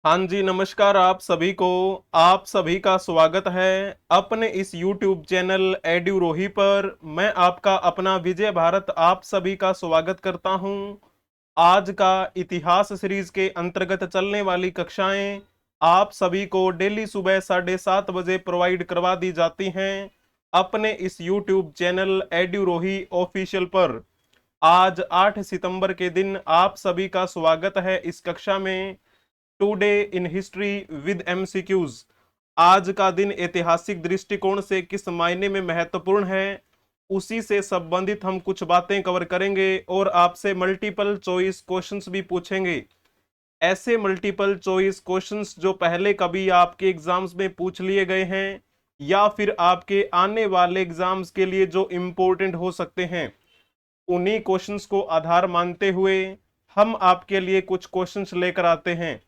हाँ जी, नमस्कार आप सभी को। आप सभी का स्वागत है अपने इस YouTube चैनल एड्यूरोही पर। मैं आपका अपना विजय भारत आप सभी का स्वागत करता हूं। आज का इतिहास सीरीज के अंतर्गत चलने वाली कक्षाएं आप सभी को डेली सुबह 7:30 बजे प्रोवाइड करवा दी जाती हैं अपने इस YouTube चैनल एड्यूरोही ऑफिशियल पर। आज 8 सितंबर के दिन आप सभी का स्वागत है इस कक्षा में। Today in history with MCQs. आज का दिन ऐतिहासिक दृष्टिकोण से किस मायने में महत्वपूर्ण है, उसी से संबंधित हम कुछ बातें कवर करेंगे और आपसे मल्टीपल चॉइस क्वेश्चंस भी पूछेंगे। ऐसे मल्टीपल चॉइस क्वेश्चंस जो पहले कभी आपके एग्जाम्स में पूछ लिए गए हैं या फिर आपके आने वाले एग्जाम्स के लिए जो इम्पोर्टेंट हो सकते हैं, उन्हीं क्वेश्चंस को आधार मानते हुए हम आपके लिए कुछ क्वेश्चंस लेकर आते हैं।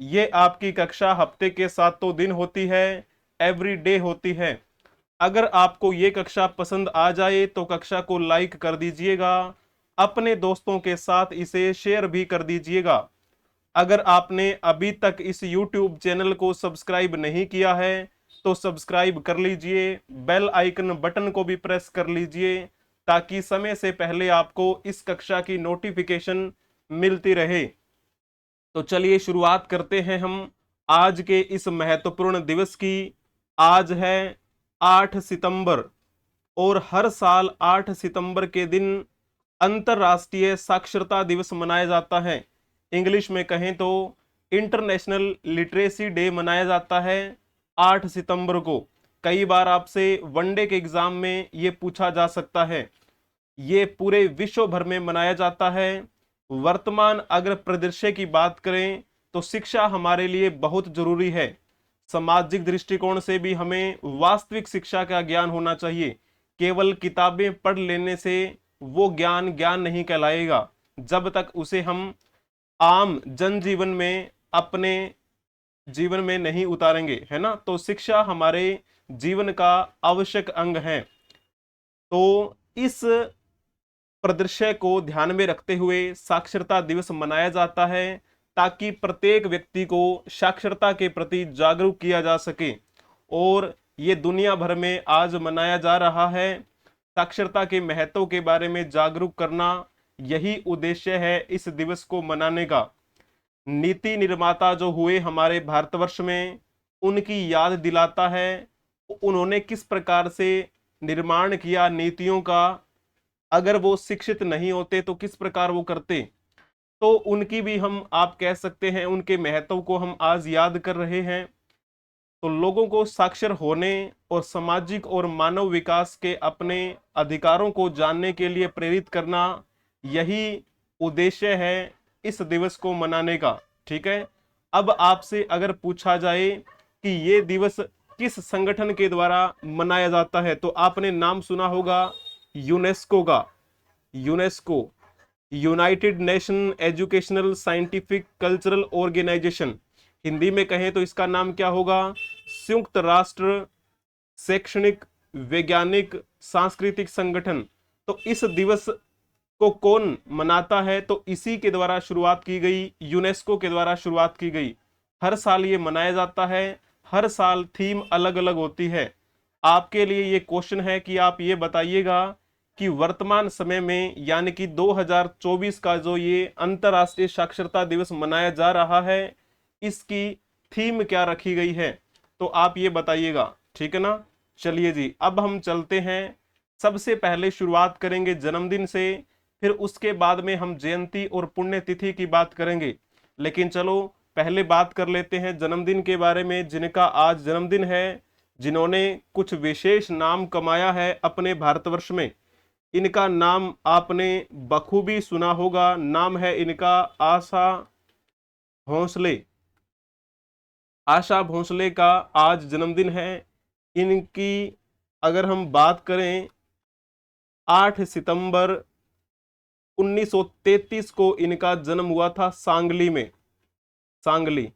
ये आपकी कक्षा हफ्ते के 7 दिन होती है, एवरी डे होती है। अगर आपको ये कक्षा पसंद आ जाए तो कक्षा को लाइक कर दीजिएगा, अपने दोस्तों के साथ इसे शेयर भी कर दीजिएगा। अगर आपने अभी तक इस YouTube चैनल को सब्सक्राइब नहीं किया है तो सब्सक्राइब कर लीजिए, बेल आइकन बटन को भी प्रेस कर लीजिए ताकि समय से पहले आपको इस कक्षा की नोटिफिकेशन मिलती रहे। तो चलिए शुरुआत करते हैं हम आज के इस महत्वपूर्ण दिवस की। आज है 8 सितंबर और हर साल 8 सितंबर के दिन अंतरराष्ट्रीय साक्षरता दिवस मनाया जाता है। इंग्लिश में कहें तो इंटरनेशनल लिटरेसी डे मनाया जाता है 8 सितंबर को। कई बार आपसे वनडे के एग्जाम में ये पूछा जा सकता है। ये पूरे विश्व भर में मनाया जाता है। वर्तमान अगर परिदृश्य की बात करें तो शिक्षा हमारे लिए बहुत जरूरी है। सामाजिक दृष्टिकोण से भी हमें वास्तविक शिक्षा का ज्ञान होना चाहिए। केवल किताबें पढ़ लेने से वो ज्ञान ज्ञान नहीं कहलाएगा जब तक उसे हम आम जनजीवन में अपने जीवन में नहीं उतारेंगे, है ना। तो शिक्षा हमारे जीवन का आवश्यक अंग है। तो इस परिदृश्य को ध्यान में रखते हुए साक्षरता दिवस मनाया जाता है ताकि प्रत्येक व्यक्ति को साक्षरता के प्रति जागरूक किया जा सके। और ये दुनिया भर में आज मनाया जा रहा है। साक्षरता के महत्व के बारे में जागरूक करना, यही उद्देश्य है इस दिवस को मनाने का। नीति निर्माता जो हुए हमारे भारतवर्ष में, उनकी याद दिलाता है उन्होंने किस प्रकार से निर्माण किया नीतियों का। अगर वो शिक्षित नहीं होते तो किस प्रकार वो करते। तो उनकी भी हम आप कह सकते हैं उनके महत्व को हम आज याद कर रहे हैं। तो लोगों को साक्षर होने और सामाजिक और मानव विकास के अपने अधिकारों को जानने के लिए प्रेरित करना, यही उद्देश्य है इस दिवस को मनाने का। ठीक है। अब आपसे अगर पूछा जाए कि ये दिवस किस संगठन के द्वारा मनाया जाता है तो आपने नाम सुना होगा यूनेस्को का। UNESCO United Nation educational scientific cultural organisation. Hindi में कहें तो इसका नाम क्या होगा? संयुक्त राष्ट्र शैक्षणिक वैज्ञानिक सांस्कृतिक संगठन। तो इस दिवस को कौन मनाता है? तो इसी के द्वारा शुरुआत की गई, यूनेस्को के द्वारा शुरुआत की गई। हर साल ये मनाया जाता है। हर साल थीम अलग अलग होती है। आपके लिए ये क्वेश्चन है कि आप ये बताइएगा कि वर्तमान समय में यानी कि 2024 का जो ये अंतर्राष्ट्रीय साक्षरता दिवस मनाया जा रहा है, इसकी थीम क्या रखी गई है? तो आप ये बताइएगा, ठीक है ना। चलिए जी, अब हम चलते हैं। सबसे पहले शुरुआत करेंगे जन्मदिन से, फिर उसके बाद में हम जयंती और पुण्यतिथि की बात करेंगे। लेकिन चलो पहले बात कर लेते हैं जन्मदिन के बारे में। जिनका आज जन्मदिन है, जिन्होंने कुछ विशेष नाम कमाया है अपने भारतवर्ष में, इनका नाम आपने बखूबी सुना होगा। नाम है इनका आशा भोंसले। आशा भोंसले का आज जन्मदिन है। इनकी अगर हम बात करें, 8 सितंबर 1933 को इनका जन्म हुआ था सांगली में। सांगली।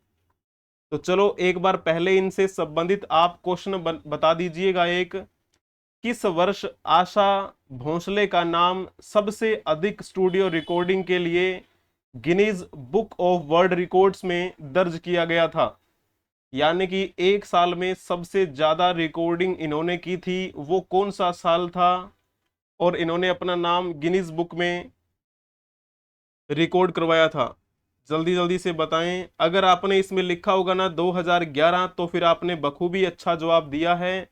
तो चलो एक बार पहले इनसे संबंधित आप क्वेश्चन बता दीजिएगा। एक, किस वर्ष आशा भोंसले का नाम सबसे अधिक स्टूडियो रिकॉर्डिंग के लिए Guinness book of world records में दर्ज किया गया था। यानी कि एक साल में सबसे ज्यादा रिकॉर्डिंग इन्होंने की थी, वो कौन सा साल था और इन्होंने अपना नाम गिनीज बुक में रिकॉर्ड करवाया था? जल्दी जल्दी से बताएं। अगर आपने इसमें लिखा होगा ना 2011, तो फिर आपने बखूबी अच्छा जवाब दिया है।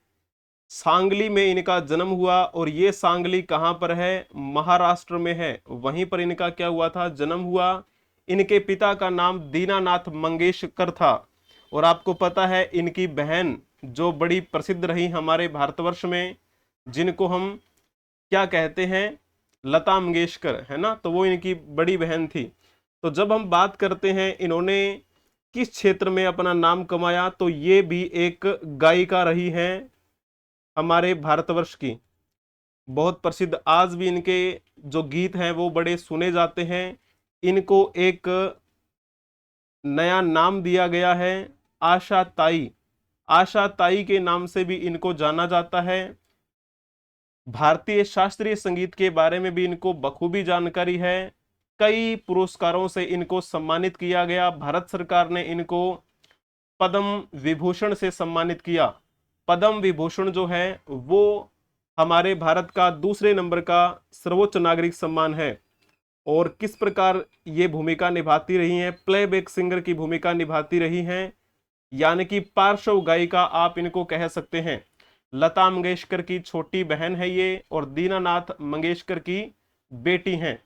सांगली में इनका जन्म हुआ, और ये सांगली कहां पर है? महाराष्ट्र में है। वहीं पर इनका क्या हुआ था? जन्म हुआ। इनके पिता का नाम दीनानाथ मंगेशकर था। और आपको पता है इनकी बहन जो बड़ी प्रसिद्ध रही हमारे भारतवर्ष में, जिनको हम क्या कहते हैं, लता मंगेशकर, है ना, तो वो इनकी बड़ी बहन थी। तो जब हम बात करते हैं इन्होंने किस क्षेत्र में अपना नाम कमाया, तो ये भी एक गायिका रही हैं हमारे भारतवर्ष की, बहुत प्रसिद्ध। आज भी इनके जो गीत हैं वो बड़े सुने जाते हैं। इनको एक नया नाम दिया गया है, आशा ताई। आशा ताई के नाम से भी इनको जाना जाता है। भारतीय शास्त्रीय संगीत के बारे में भी इनको बखूबी जानकारी है। कई पुरस्कारों से इनको सम्मानित किया गया। भारत सरकार ने इनको पद्म विभूषण से सम्मानित किया। पद्म विभूषण जो है वो हमारे भारत का दूसरे नंबर का सर्वोच्च नागरिक सम्मान है। और किस प्रकार ये भूमिका निभाती रही हैं? प्लेबैक सिंगर की भूमिका निभाती रही हैं, यानी कि पार्श्व गायिका आप इनको कह सकते हैं। लता मंगेशकर की छोटी बहन है ये, और दीनानाथ मंगेशकर की बेटी हैं।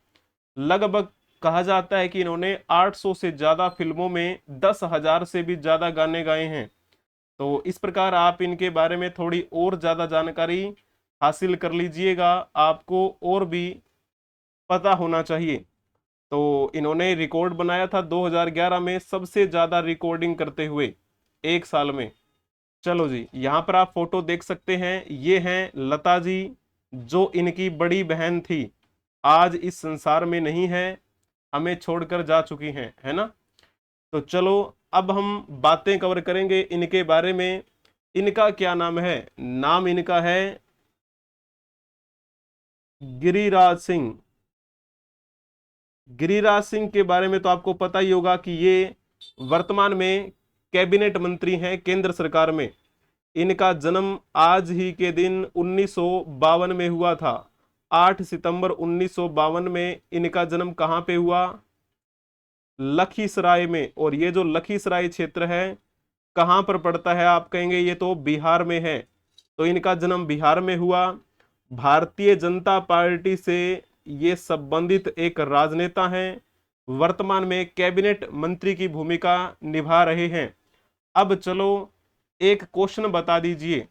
लगभग कहा जाता है कि इन्होंने 800 से ज्यादा फिल्मों में 10,000 से भी ज्यादा गाने गाए हैं। तो इस प्रकार आप इनके बारे में थोड़ी और ज्यादा जानकारी हासिल कर लीजिएगा, आपको और भी पता होना चाहिए। तो इन्होंने रिकॉर्ड बनाया था 2011 में, सबसे ज्यादा रिकॉर्डिंग करते हुए एक साल में। चलो जी, यहाँ पर आप फोटो देख सकते हैं, ये हैं लता जी, जो इनकी बड़ी बहन थी, आज इस संसार में नहीं है, हमें छोड़कर जा चुकी हैं, है ना। तो चलो अब हम बातें कवर करेंगे इनके बारे में। इनका क्या नाम है? नाम इनका है गिरिराज सिंह। गिरिराज सिंह के बारे में तो आपको पता ही होगा कि ये वर्तमान में कैबिनेट मंत्री हैं केंद्र सरकार में। इनका जन्म आज ही के दिन 1952 में हुआ था। 8 सितंबर 1952 में इनका जन्म कहां पे हुआ? लखीसराय में। और ये जो लखीसराय क्षेत्र है कहां पर पड़ता है? आप कहेंगे ये तो बिहार में है। तो इनका जन्म बिहार में हुआ। भारतीय जनता पार्टी से ये संबंधित एक राजनेता हैं, वर्तमान में कैबिनेट मंत्री की भूमिका निभा रहे हैं। अब चलो एक क्वेश्चन बता दीजिए।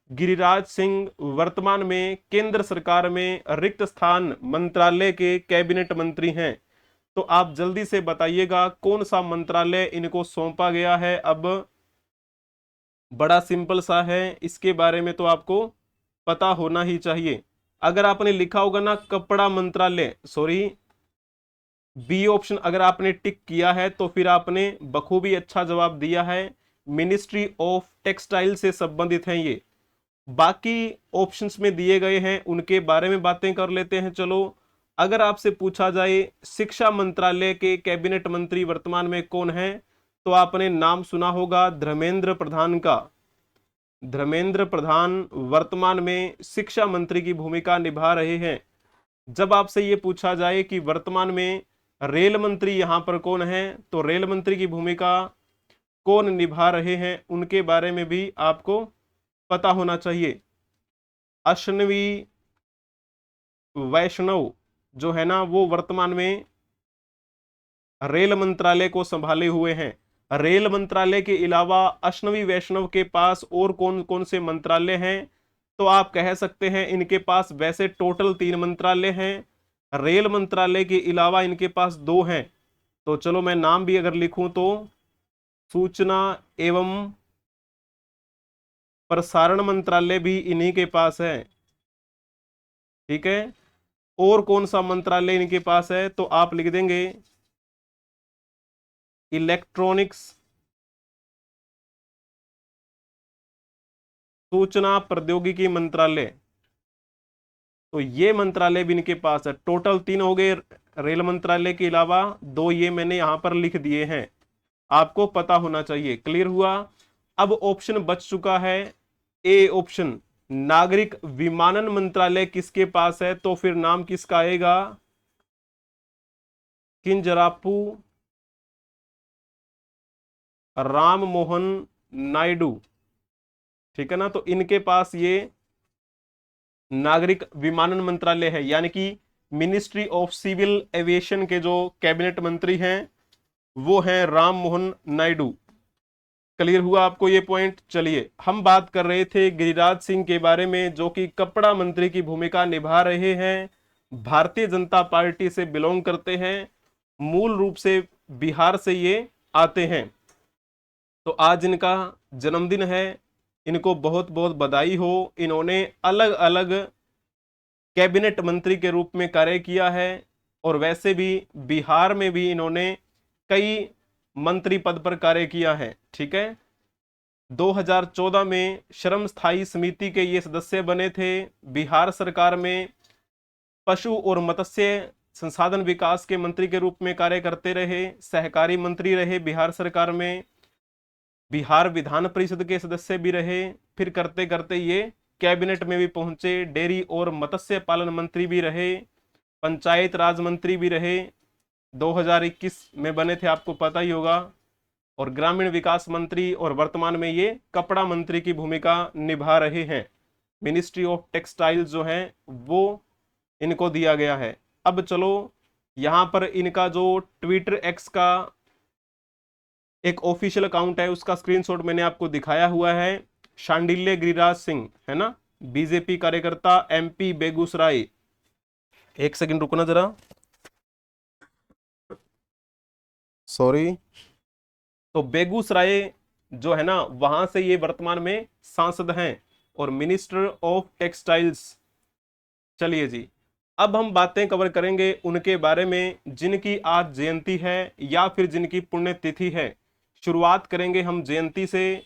गिरिराज सिंह वर्तमान में केंद्र सरकार में रिक्त स्थान मंत्रालय के कैबिनेट मंत्री हैं। तो आप जल्दी से बताइएगा कौन सा मंत्रालय इनको सौंपा गया है। अब बड़ा सिंपल सा है, इसके बारे में तो आपको पता होना ही चाहिए। अगर आपने लिखा होगा ना कपड़ा मंत्रालय, सॉरी बी ऑप्शन अगर आपने टिक किया है तो फिर आपने बखूबी अच्छा जवाब दिया है। मिनिस्ट्री ऑफ टेक्सटाइल से संबंधित हैं ये। बाकी ऑप्शंस में दिए गए हैं उनके बारे में बातें कर लेते हैं। चलो, अगर आपसे पूछा जाए शिक्षा मंत्रालय के कैबिनेट मंत्री वर्तमान में कौन है, तो आपने नाम सुना होगा धर्मेंद्र प्रधान का। धर्मेंद्र प्रधान वर्तमान में शिक्षा मंत्री की भूमिका निभा रहे हैं। जब आपसे ये पूछा जाए कि वर्तमान में रेल मंत्री यहां पर कौन है, तो रेल मंत्री की भूमिका कौन निभा रहे हैं उनके बारे में भी आपको पता होना चाहिए। अश्विनी वैष्णव जो है ना, वो वर्तमान में रेल मंत्रालय को संभाले हुए हैं। रेल मंत्रालय के अलावा अश्विनी वैष्णव के पास और कौन कौन से मंत्रालय हैं, तो आप कह सकते हैं इनके पास वैसे टोटल 3 मंत्रालय हैं। रेल मंत्रालय के अलावा इनके पास 2 हैं। तो चलो मैं नाम भी अगर लिखूं तो सूचना एवं प्रसारण मंत्रालय भी इन्हीं के पास है। ठीक है, और कौन सा मंत्रालय इनके पास है, तो आप लिख देंगे इलेक्ट्रॉनिक्स सूचना प्रौद्योगिकी मंत्रालय। तो ये मंत्रालय भी इनके पास है। टोटल 3 हो गए, रेल मंत्रालय के अलावा दो ये मैंने यहां पर लिख दिए हैं, आपको पता होना चाहिए। क्लियर हुआ? अब ऑप्शन बच चुका है ए ऑप्शन, नागरिक विमानन मंत्रालय किसके पास है? तो फिर नाम किसका आएगा? किंजरापू राम मोहन नायडू, ठीक है ना। तो इनके पास ये नागरिक विमानन मंत्रालय है, यानी कि मिनिस्ट्री ऑफ सिविल एविएशन के जो कैबिनेट मंत्री हैं वो हैं राम मोहन नायडू। क्लियर हुआ आपको ये पॉइंट? चलिए, हम बात कर रहे थे गिरिराज सिंह के बारे में, जो कि कपड़ा मंत्री की भूमिका निभा रहे हैं, भारतीय जनता पार्टी से बिलोंग करते हैं, मूल रूप से बिहार से ये आते हैं। तो आज इनका जन्मदिन है, इनको बहुत बहुत बधाई हो। इन्होंने अलग अलग कैबिनेट मंत्री के रूप में कार्य किया है, और वैसे भी बिहार में भी इन्होंने कई मंत्री पद पर कार्य किया है, ठीक है। 2014 में श्रम स्थायी समिति के ये सदस्य बने थे। बिहार सरकार में पशु और मत्स्य संसाधन विकास के मंत्री के रूप में कार्य करते रहे, सहकारी मंत्री रहे बिहार सरकार में, बिहार विधान परिषद के सदस्य भी रहे, फिर करते करते ये कैबिनेट में भी पहुंचे, डेयरी और मत्स्य पालन मंत्री भी रहे, पंचायत राज मंत्री भी रहे, 2021 में बने थे, आपको पता ही होगा, और ग्रामीण विकास मंत्री, और वर्तमान में ये कपड़ा मंत्री की भूमिका निभा रहे हैं। मिनिस्ट्री ऑफ टेक्सटाइल्स जो है वो इनको दिया गया है। अब चलो, यहां पर इनका जो ट्विटर एक्स का एक ऑफिशियल अकाउंट है उसका स्क्रीनशॉट मैंने आपको दिखाया हुआ है। शांडिल्य गिरिराज सिंह है ना, बीजेपी कार्यकर्ता, एमपी बेगूसराय। एक सेकंड रुकना जरा, सॉरी। तो बेगूसराय जो है ना, वहां से ये वर्तमान में सांसद हैं और मिनिस्टर ऑफ टेक्सटाइल्स। चलिए जी, अब हम बातें कवर करेंगे उनके बारे में जिनकी आज जयंती है या फिर जिनकी पुण्यतिथि है। शुरुआत करेंगे हम जयंती से।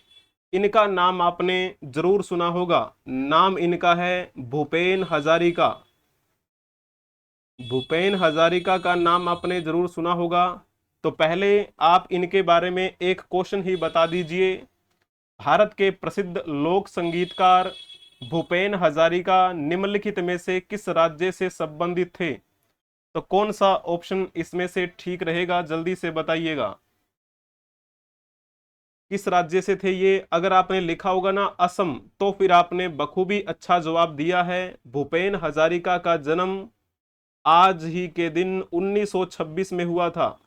इनका नाम आपने जरूर सुना होगा, नाम इनका है भूपेन हजारिका। भूपेन हजारिका का नाम आपने जरूर सुना होगा। तो पहले आप इनके बारे में एक क्वेश्चन ही बता दीजिए। भारत के प्रसिद्ध लोक संगीतकार भूपेन हजारिका निम्नलिखित में से किस राज्य से संबंधित थे? तो कौन सा ऑप्शन इसमें से ठीक रहेगा, जल्दी से बताइएगा। किस राज्य से थे ये? अगर आपने लिखा होगा ना असम, तो फिर आपने बखूबी अच्छा जवाब दिया है। भूपेन हजारिका का जन्म आज ही के दिन 1926 में हुआ था।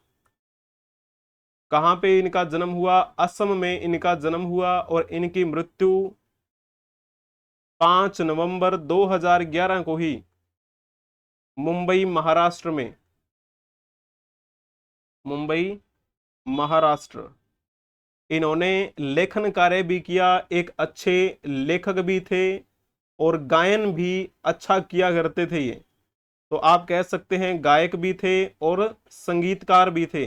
कहां पे इनका जन्म हुआ? असम में इनका जन्म हुआ, और इनकी मृत्यु 5 नवंबर 2011 को ही मुंबई महाराष्ट्र में, मुंबई महाराष्ट्र। इन्होंने लेखन कार्य भी किया, एक अच्छे लेखक भी थे, और गायन भी अच्छा किया करते थे ये। तो आप कह सकते हैं गायक भी थे और संगीतकार भी थे।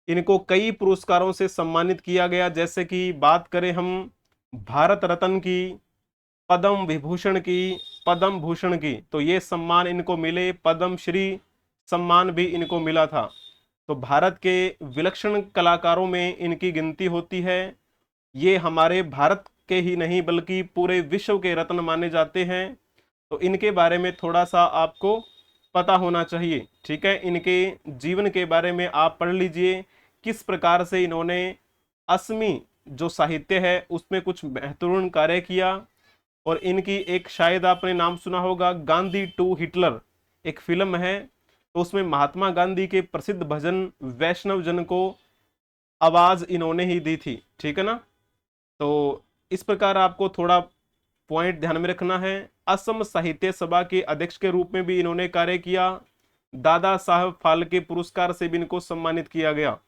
इनको कई पुरस्कारों से सम्मानित किया गया, जैसे कि बात करें हम भारत रत्न की, पद्म विभूषण की, पद्म भूषण की, तो ये सम्मान इनको मिले। पद्म श्री सम्मान भी इनको मिला था। तो भारत के विलक्षण कलाकारों में इनकी गिनती होती है। ये हमारे भारत के ही नहीं बल्कि पूरे विश्व के रत्न माने जाते हैं। तो इनके बारे में थोड़ा सा आपको पता होना चाहिए, ठीक है। इनके जीवन के बारे में आप पढ़ लीजिए, किस प्रकार से इन्होंने असमी जो साहित्य है उसमें कुछ महत्वपूर्ण कार्य किया। और इनकी एक, शायद आपने नाम सुना होगा, गांधी टू हिटलर एक फिल्म है, तो उसमें महात्मा गांधी के प्रसिद्ध भजन वैष्णव जन को आवाज इन्होंने ही दी थी, ठीक है ना। तो इस प्रकार आपको थोड़ा पॉइंट ध्यान में रखना है। असम साहित्य सभा के अध्यक्ष के रूप में भी इन्होंने कार्य किया। दादा साहब फाल्के पुरस्कार से भी इनको सम्मानित किया गया,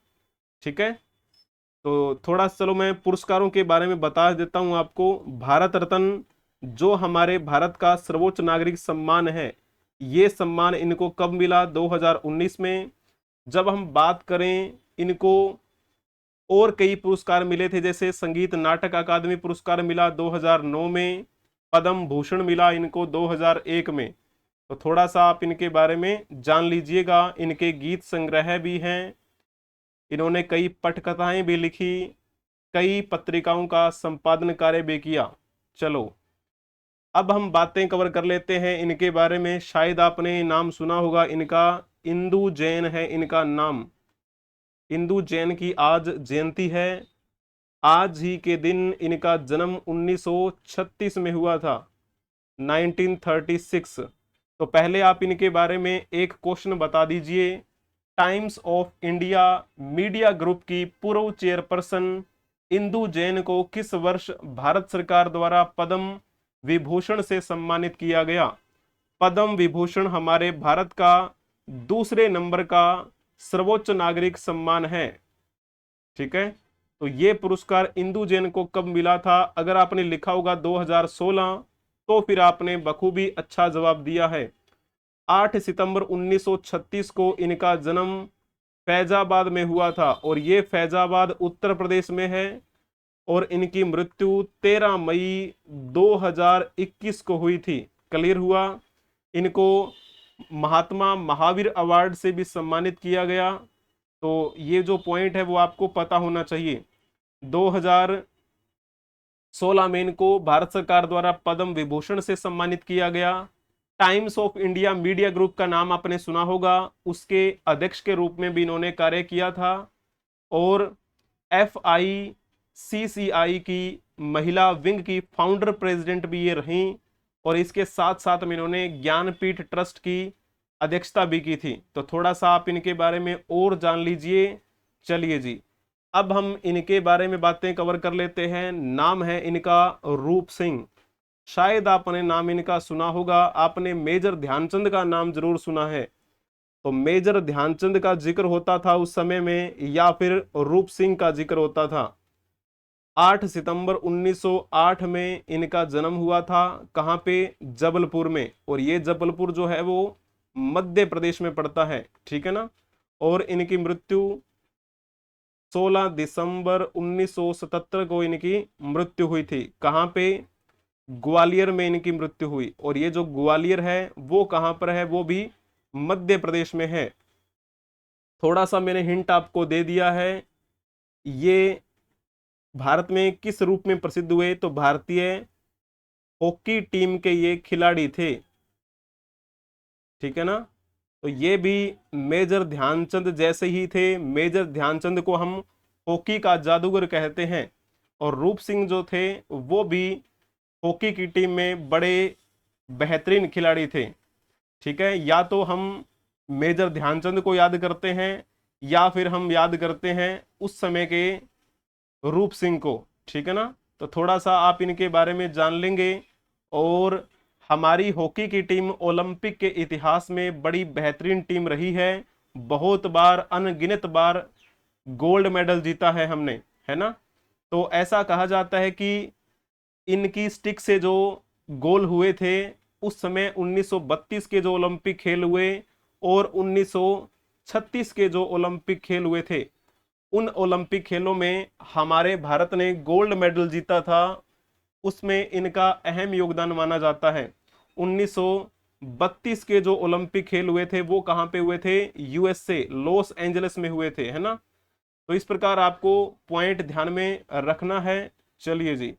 ठीक है। तो थोड़ा चलो मैं पुरस्कारों के बारे में बता देता हूं आपको। भारत रत्न जो हमारे भारत का सर्वोच्च नागरिक सम्मान है, ये सम्मान इनको कब मिला? 2019 में। जब हम बात करें, इनको और कई पुरस्कार मिले थे, जैसे संगीत नाटक अकादमी पुरस्कार मिला 2009 में, पद्म भूषण मिला इनको 2001 में। तो थोड़ा सा आप इनके बारे में जान लीजिएगा। इनके गीत संग्रह भी हैं, इन्होंने कई पटकथाएं भी लिखी, कई पत्रिकाओं का संपादन कार्य भी किया। चलो अब हम बातें कवर कर लेते हैं इनके बारे में। शायद आपने नाम सुना होगा इनका, इंदु जैन है इनका नाम। इंदु जैन की आज जयंती है। आज ही के दिन इनका जन्म 1936 में हुआ था, 1936। तो पहले आप इनके बारे में एक क्वेश्चन बता दीजिए। Times of India media group की पूर्व चेयरपर्सन इंदु जैन को किस वर्ष भारत सरकार द्वारा पद्म विभूषण से सम्मानित किया गया? पद्म विभूषण हमारे भारत का दूसरे नंबर का सर्वोच्च नागरिक सम्मान है। ठीक है, तो ये पुरस्कार इंदु जैन को कब मिला था? अगर आपने लिखा होगा 2016 तो फिर आपने बखूबी अच्छा जवाब दिया है। 8 सितंबर 1936 को इनका जन्म फैजाबाद में हुआ था और ये फैजाबाद उत्तर प्रदेश में है। और इनकी मृत्यु 13 मई 2021 को हुई थी। क्लियर हुआ? इनको महात्मा महावीर अवार्ड से भी सम्मानित किया गया। तो ये जो पॉइंट है वो आपको पता होना चाहिए। 2016 में इनको भारत सरकार द्वारा पद्म विभूषण से सम्मानित किया गया। Times of India media group का नाम आपने सुना होगा, उसके अध्यक्ष के रूप में भी इन्होंने कार्य किया था। और FICCI की महिला विंग की फाउंडर प्रेसिडेंट भी ये रहीं। और इसके साथ साथ में इन्होंने ज्ञानपीठ ट्रस्ट की अध्यक्षता भी की थी। तो थोड़ा सा आप इनके बारे में और जान लीजिए। चलिए जी, अब हम इनके बारे में बातें कवर कर लेते हैं। नाम है इनका रूप सिंह। शायद आपने नाम इनका सुना होगा, आपने मेजर ध्यानचंद का नाम जरूर सुना है। तो मेजर ध्यानचंद का जिक्र होता था उस समय में, या फिर रूप सिंह का जिक्र होता था। 8 सितंबर 1908 में इनका जन्म हुआ था। कहाँ पे? जबलपुर में। और ये जबलपुर जो है वो मध्य प्रदेश में पड़ता है। ठीक है ना? और इनकी मृत्यु 16 दिसंबर 1977 को इनकी मृत्यु हुई थी। कहाँ पे? ग्वालियर में इनकी मृत्यु हुई। और ये जो ग्वालियर है वो कहाँ पर है? वो भी मध्य प्रदेश में है। थोड़ा सा मैंने हिंट आपको दे दिया है। ये भारत में किस रूप में प्रसिद्ध हुए? तो भारतीय हॉकी टीम के ये खिलाड़ी थे। ठीक है ना? तो ये भी मेजर ध्यानचंद जैसे ही थे। मेजर ध्यानचंद को हम हॉकी का जादूगर कहते हैं। और रूप सिंह जो थे वो भी हॉकी की टीम में बड़े बेहतरीन खिलाड़ी थे। ठीक है, या तो हम मेजर ध्यानचंद को याद करते हैं या फिर हम याद करते हैं उस समय के रूप सिंह को। ठीक है ना? तो थोड़ा सा आप इनके बारे में जान लेंगे। और हमारी हॉकी की टीम ओलंपिक के इतिहास में बड़ी बेहतरीन टीम रही है। बहुत बार, अनगिनत बार गोल्ड मेडल जीता है हमने, है ना? तो ऐसा कहा जाता है कि इनकी स्टिक से जो गोल हुए थे उस समय 1932 के जो ओलंपिक खेल हुए और 1936 के जो ओलंपिक खेल हुए थे, उन ओलंपिक खेलों में हमारे भारत ने गोल्ड मेडल जीता था। उसमें इनका अहम योगदान माना जाता है। 1932 के जो ओलंपिक खेल हुए थे वो कहाँ पे हुए थे? USA, लॉस एंजलिस में हुए थे, है ना? तो इस प्रकार आपको पॉइंट ध्यान में रखना है। चलिए जी,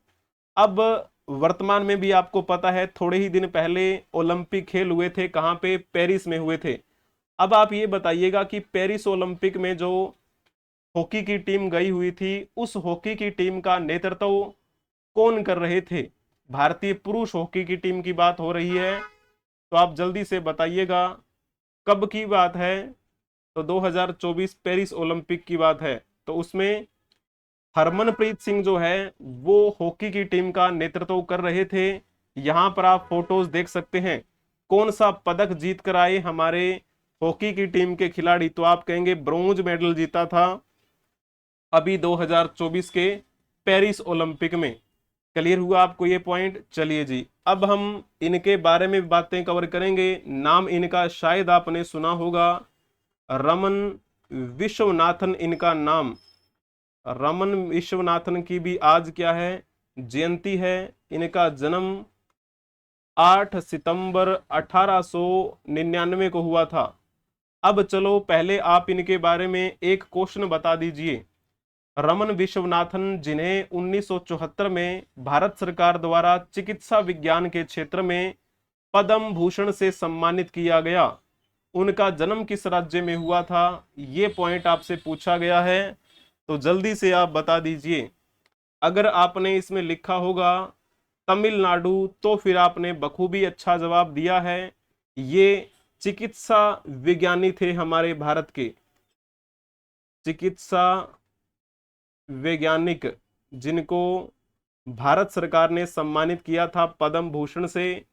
अब वर्तमान में भी आपको पता है थोड़े ही दिन पहले ओलंपिक खेल हुए थे। कहाँ पे? पेरिस में हुए थे। अब आप ये बताइएगा कि पेरिस ओलंपिक में जो हॉकी की टीम गई हुई थी, उस हॉकी की टीम का नेतृत्व कौन कर रहे थे? भारतीय पुरुष हॉकी की टीम की बात हो रही है। तो आप जल्दी से बताइएगा कब की बात है? तो 2024 पेरिस ओलंपिक की बात है। तो उसमें हरमनप्रीत सिंह जो है वो हॉकी की टीम का नेतृत्व कर रहे थे। यहां पर आप फोटोज देख सकते हैं। कौन सा पदक जीत कर आए हमारे हॉकी की टीम के खिलाड़ी? तो आप कहेंगे ब्रोंज मेडल जीता था अभी 2024 के पेरिस ओलंपिक में। क्लियर हुआ आपको ये पॉइंट? चलिए जी, अब हम इनके बारे में बातें कवर करेंगे। नाम इनका शायद आपने सुना होगा, रमन विश्वनाथन इनका नाम। रमन विश्वनाथन की भी आज क्या है? जयंती है। इनका जन्म 8 सितंबर 1899 को हुआ था। अब चलो पहले आप इनके बारे में एक क्वेश्चन बता दीजिए। रमन विश्वनाथन, जिन्हें 1974 में भारत सरकार द्वारा चिकित्सा विज्ञान के क्षेत्र में पद्म भूषण से सम्मानित किया गया, उनका जन्म किस राज्य में हुआ था? ये पॉइंट आपसे पूछा गया है, तो जल्दी से आप बता दीजिए। अगर आपने इसमें लिखा होगा तमिलनाडु, तो फिर आपने बखूबी अच्छा जवाब दिया है। ये चिकित्सा विज्ञानी थे हमारे भारत के, चिकित्सा वैज्ञानिक, जिनको भारत सरकार ने सम्मानित किया था पद्म भूषण से।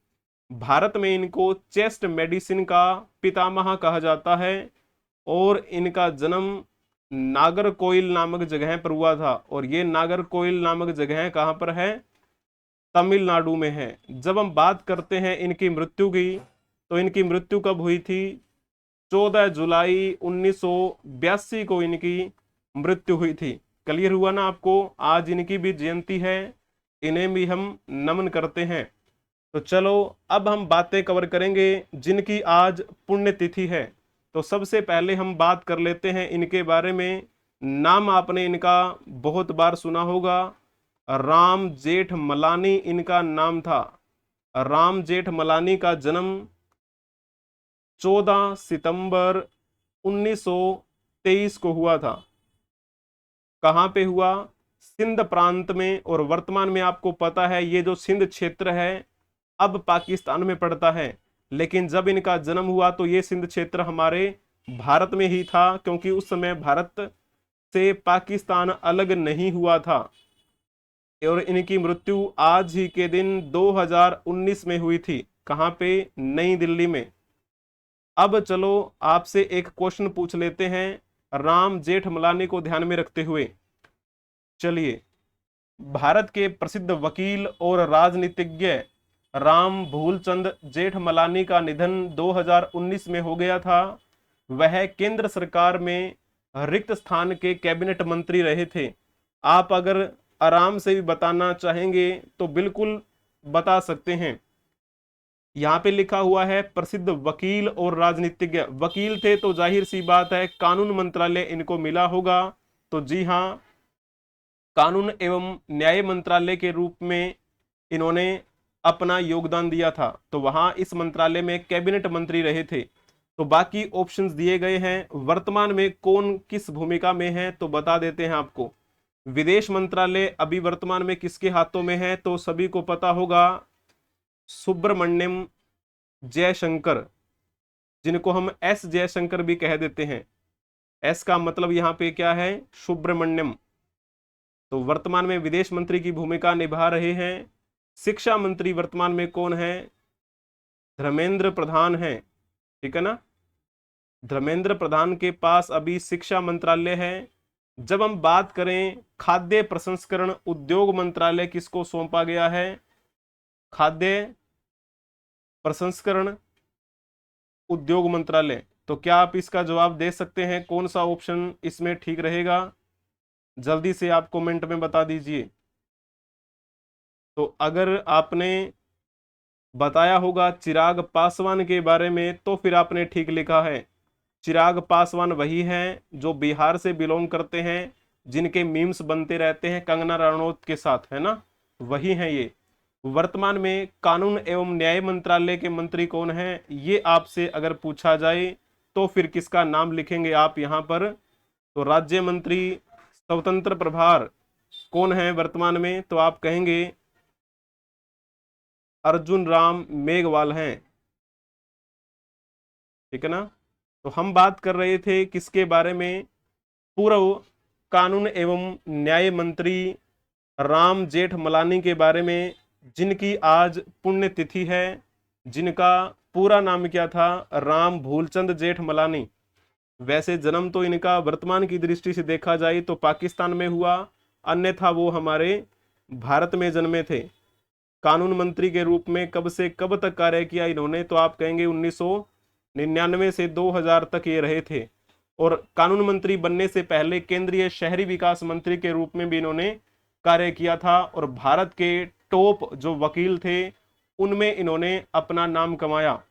भारत में इनको चेस्ट मेडिसिन का पितामह कहा जाता है और इनका जन्म नागरकोइल नामक जगह पर हुआ था। और ये नागरकोइल नामक जगह कहाँ पर है? तमिलनाडु में है। जब हम बात करते हैं इनकी मृत्यु की, तो इनकी मृत्यु कब हुई थी? 14 जुलाई 1982 को इनकी मृत्यु हुई थी। क्लियर हुआ ना आपको? आज इनकी भी जयंती है, इन्हें भी हम नमन करते हैं। तो चलो अब हम बातें कवर करेंगे जिनकी आज पुण्यतिथि है। तो सबसे पहले हम बात कर लेते हैं इनके बारे में। नाम आपने इनका बहुत बार सुना होगा, राम जेठमलानी इनका नाम था। राम जेठमलानी का जन्म 14 सितंबर 1923 को हुआ था। कहाँ पे हुआ? सिंध प्रांत में। और वर्तमान में आपको पता है ये जो सिंध क्षेत्र है अब पाकिस्तान में पड़ता है, लेकिन जब इनका जन्म हुआ तो ये सिंध क्षेत्र हमारे भारत में ही था, क्योंकि उस समय भारत से पाकिस्तान अलग नहीं हुआ था। और इनकी मृत्यु आज ही के दिन 2019 में हुई थी। कहाँ पे? नई दिल्ली में। अब चलो आपसे एक क्वेश्चन पूछ लेते हैं राम जेठमलानी को ध्यान में रखते हुए। चलिए, भारत के प्रसिद्ध वकील और राजनीतिज्ञ राम भूलचंद जेठमलानी का निधन 2019 में हो गया था। वह केंद्र सरकार में रिक्त स्थान के कैबिनेट मंत्री रहे थे। आप अगर आराम से भी बताना चाहेंगे तो बिल्कुल बता सकते हैं। यहाँ पे लिखा हुआ है प्रसिद्ध वकील और राजनीतिज्ञ। वकील थे तो जाहिर सी बात है कानून मंत्रालय इनको मिला होगा। तो जी हाँ, कानून एवं न्याय मंत्रालय के रूप में इन्होंने अपना योगदान दिया था। तो वहां इस मंत्रालय में कैबिनेट मंत्री रहे थे। तो बाकी ऑप्शंस दिए गए हैं। वर्तमान में कौन किस भूमिका में है तो बता देते हैं आपको। विदेश मंत्रालय अभी वर्तमान में किसके हाथों में है? तो सभी को पता होगा, सुब्रमण्यम जयशंकर, जिनको हम एस जयशंकर भी कह देते हैं। एस का मतलब यहाँ पे क्या है? सुब्रमण्यम। तो वर्तमान में विदेश मंत्री की भूमिका निभा रहे हैं। शिक्षा मंत्री वर्तमान में कौन है? धर्मेंद्र प्रधान है। ठीक है ना? धर्मेंद्र प्रधान के पास अभी शिक्षा मंत्रालय है। जब हम बात करें खाद्य प्रसंस्करण उद्योग मंत्रालय किसको सौंपा गया है? खाद्य प्रसंस्करण उद्योग मंत्रालय। तो क्या आप इसका जवाब दे सकते हैं? कौन सा ऑप्शन इसमें ठीक रहेगा? जल्दी से आप कमेंट में बता दीजिए। तो अगर आपने बताया होगा चिराग पासवान के बारे में तो फिर आपने ठीक लिखा है। चिराग पासवान वही हैं जो बिहार से बिलोंग करते हैं, जिनके मीम्स बनते रहते हैं कंगना रनौत के साथ, है ना? वही हैं ये। वर्तमान में कानून एवं न्याय मंत्रालय के मंत्री कौन हैं? ये आपसे अगर पूछा जाए तो फिर किसका नाम लिखेंगे आप यहाँ पर? तो राज्य मंत्री स्वतंत्र प्रभार कौन है वर्तमान में? तो आप कहेंगे अर्जुन राम मेघवाल हैं। ठीक है ना? तो हम बात कर रहे थे किसके बारे में? पूर्व कानून एवं न्याय मंत्री राम जेठमलानी के बारे में, जिनकी आज पुण्यतिथि है। जिनका पूरा नाम क्या था? राम भूलचंद जेठमलानी। वैसे जन्म तो इनका वर्तमान की दृष्टि से देखा जाए तो पाकिस्तान में हुआ, अन्यथा वो हमारे भारत में जन्मे थे। कानून मंत्री के रूप में कब से कब तक कार्य किया इन्होंने? तो आप कहेंगे 1999 से 2000 तक ये रहे थे। और कानून मंत्री बनने से पहले केंद्रीय शहरी विकास मंत्री के रूप में भी इन्होंने कार्य किया था। और भारत के टॉप जो वकील थे उनमें इन्होंने अपना नाम कमाया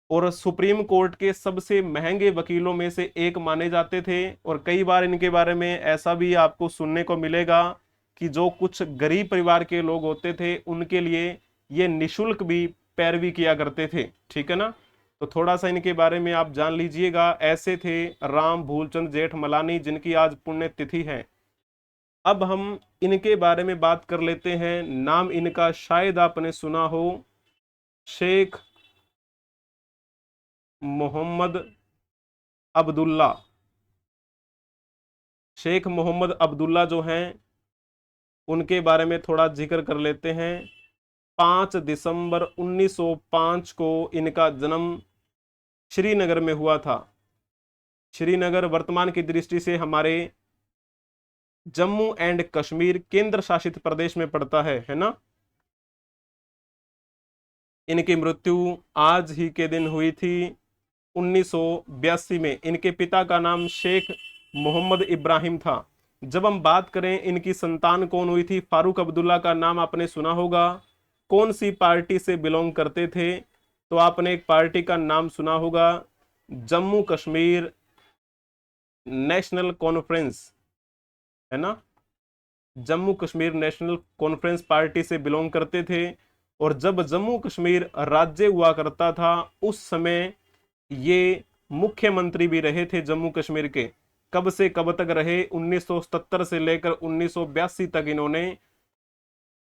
और सुप्रीम कोर्ट के सबसे महंगे वकीलों में से एक माने जाते थे। और कई बार इनके बारे में ऐसा भी आपको सुनने को मिलेगा कि जो कुछ गरीब परिवार के लोग होते थे उनके लिए ये निशुल्क भी पैरवी किया करते थे। ठीक है ना, तो थोड़ा सा इनके बारे में आप जान लीजिएगा। ऐसे थे राम भूलचंद जेठमलानी, जिनकी आज पुण्यतिथि है। अब हम इनके बारे में बात कर लेते हैं। नाम इनका शायद आपने सुना हो, शेख मोहम्मद अब्दुल्ला। शेख मोहम्मद अब्दुल्ला जो हैं, उनके बारे में थोड़ा जिक्र कर लेते हैं। 5 दिसंबर 1905 को इनका जन्म श्रीनगर में हुआ था। श्रीनगर वर्तमान की दृष्टि से हमारे जम्मू एंड कश्मीर केंद्र शासित प्रदेश में पड़ता है ना। इनकी मृत्यु आज ही के दिन हुई थी 1982 में। इनके पिता का नाम शेख मोहम्मद इब्राहिम था। जब हम बात करें इनकी संतान कौन हुई थी, फारूक अब्दुल्ला का नाम आपने सुना होगा। कौन सी पार्टी से बिलोंग करते थे, तो आपने एक पार्टी का नाम सुना होगा, जम्मू कश्मीर नेशनल कॉन्फ्रेंस, है ना। Jammu Kashmir national conference party से बिलोंग करते थे। और जब जम्मू कश्मीर राज्य हुआ करता था उस समय ये मुख्यमंत्री भी रहे थे जम्मू कश्मीर के। कब से कब तक रहे, 1977 से लेकर 1982 तक इन्होंने